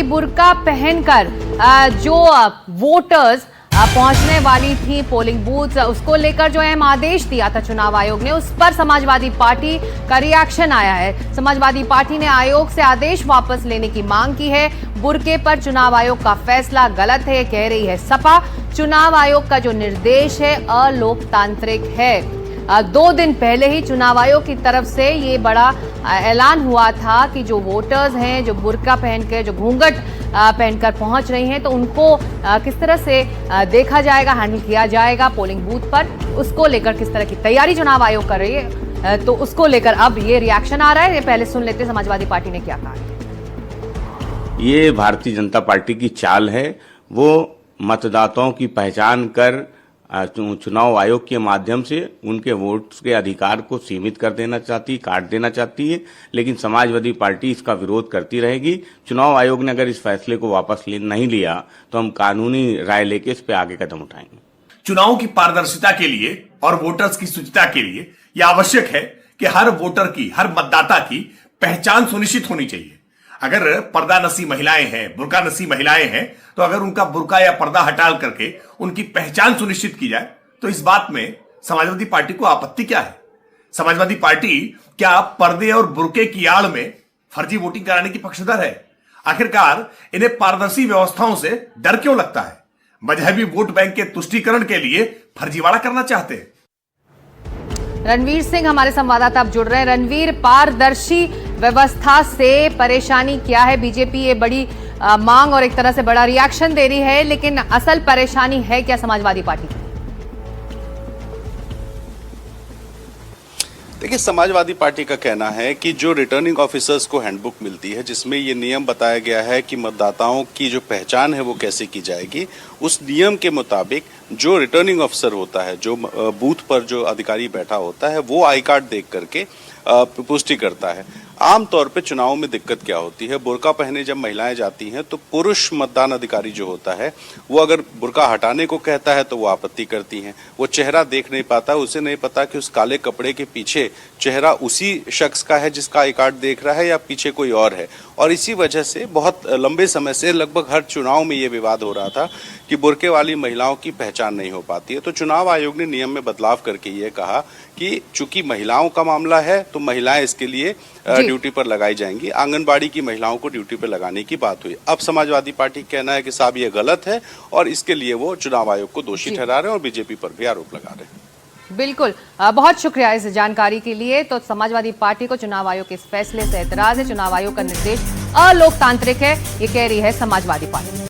बुर्का पहनकर जो वोटर्स पहुंचने वाली थी पोलिंग बूथ, उसको लेकर जो अहम आदेश दिया था चुनाव आयोग ने, उस पर समाजवादी पार्टी का रिएक्शन आया है। समाजवादी पार्टी ने आयोग से आदेश वापस लेने की मांग की है। बुर्के पर चुनाव आयोग का फैसला गलत है, कह रही है सपा। चुनाव आयोग का जो निर्देश है अलोकतांत्रिक है। 2 दिन पहले ही चुनाव आयोग की तरफ से ये बड़ा ऐलान हुआ था कि जो वोटर्स हैं, जो बुर्का पहनकर, जो घूंघट पहनकर पहुंच रही हैं, तो उनको किस तरह से देखा जाएगा, हैंडल किया जाएगा पोलिंग बूथ पर, उसको लेकर किस तरह की तैयारी चुनाव आयोग कर रही है, तो उसको लेकर अब ये रिएक्शन आ रहा है। ये पहले सुन लेते समाजवादी पार्टी ने क्या कहा। ये भारतीय जनता पार्टी की चाल है। वो मतदाताओं की पहचान कर चुनाव आयोग के माध्यम से उनके वोट के अधिकार को सीमित कर देना चाहती, काट देना चाहती है। लेकिन समाजवादी पार्टी इसका विरोध करती रहेगी। चुनाव आयोग ने अगर इस फैसले को वापस नहीं लिया तो हम कानूनी राय लेके इस पे आगे कदम उठाएंगे। चुनाव की पारदर्शिता के लिए और वोटर्स की शुचिता के लिए यह आवश्यक है कि हर वोटर की, हर मतदाता की पहचान सुनिश्चित होनी चाहिए। अगर पर्दा नसी महिलाएं हैं, बुर्का नसी महिलाएं हैं, तो अगर उनका बुर्का या पर्दा हटा करके उनकी पहचान सुनिश्चित की जाए तो इस बात में समाजवादी पार्टी को आपत्ति क्या है? समाजवादी पार्टी क्या पर्दे और बुर्के की आड़ में फर्जी वोटिंग कराने की पक्षधर है? आखिरकार इन्हें पारदर्शी व्यवस्थाओं से डर क्यों लगता है? मजहबी वोट बैंक के तुष्टीकरण के लिए फर्जीवाड़ा करना चाहते हैं। रणवीर सिंह हमारे संवाददाता अब जुड़ रहे हैं। रणवीर, पारदर्शी व्यवस्था से परेशानी क्या है? बीजेपी ये बड़ी मांग और एक तरह से बड़ा रिएक्शन दे रही है, लेकिन असल परेशानी है क्या समाजवादी पार्टी की? देखिए, समाजवादी पार्टी का कहना है कि जो रिटर्निंग ऑफिसर्स को हैंडबुक मिलती है, जिसमें ये नियम बताया गया है कि मतदाताओं की जो पहचान है वो कैसे की जाएगी, उस नियम के मुताबिक जो रिटर्निंग ऑफिसर होता है, जो बूथ पर जो अधिकारी बैठा होता है, वो आई कार्ड देख करके पुष्टि करता है। आमतौर पे चुनाव में दिक्कत क्या होती है, बुर्का पहने जब महिलाएं जाती हैं तो पुरुष मतदान अधिकारी जो होता है वो अगर बुर्का हटाने को कहता है तो वो आपत्ति करती हैं। वो चेहरा देख नहीं पाता, उसे नहीं पता कि उस काले कपड़े के पीछे चेहरा उसी शख्स का है जिसका आई कार्ड देख रहा है या पीछे कोई और है। और इसी वजह से बहुत लंबे समय से लगभग हर चुनाव में ये विवाद हो रहा था कि बुर्के वाली महिलाओं की पहचान नहीं हो पाती है। तो चुनाव आयोग ने नियम में बदलाव करके ये कहा कि चूंकि महिलाओं का मामला है तो महिलाएं इसके लिए ड्यूटी पर लगाई जाएंगी। आंगनबाड़ी की महिलाओं को ड्यूटी पर लगाने की बात हुई। अब समाजवादी पार्टी कहना है कि साहब ये गलत है और इसके लिए वो चुनाव आयोग को दोषी ठहरा रहे हैं और बीजेपी पर भी आरोप लगा रहे हैं। बिल्कुल, बहुत शुक्रिया इस जानकारी के लिए। तो समाजवादी पार्टी को चुनाव आयोग के इस फैसले से एतराज है। चुनाव आयोग का निर्देश अलोकतांत्रिक है, ये कह रही है समाजवादी पार्टी।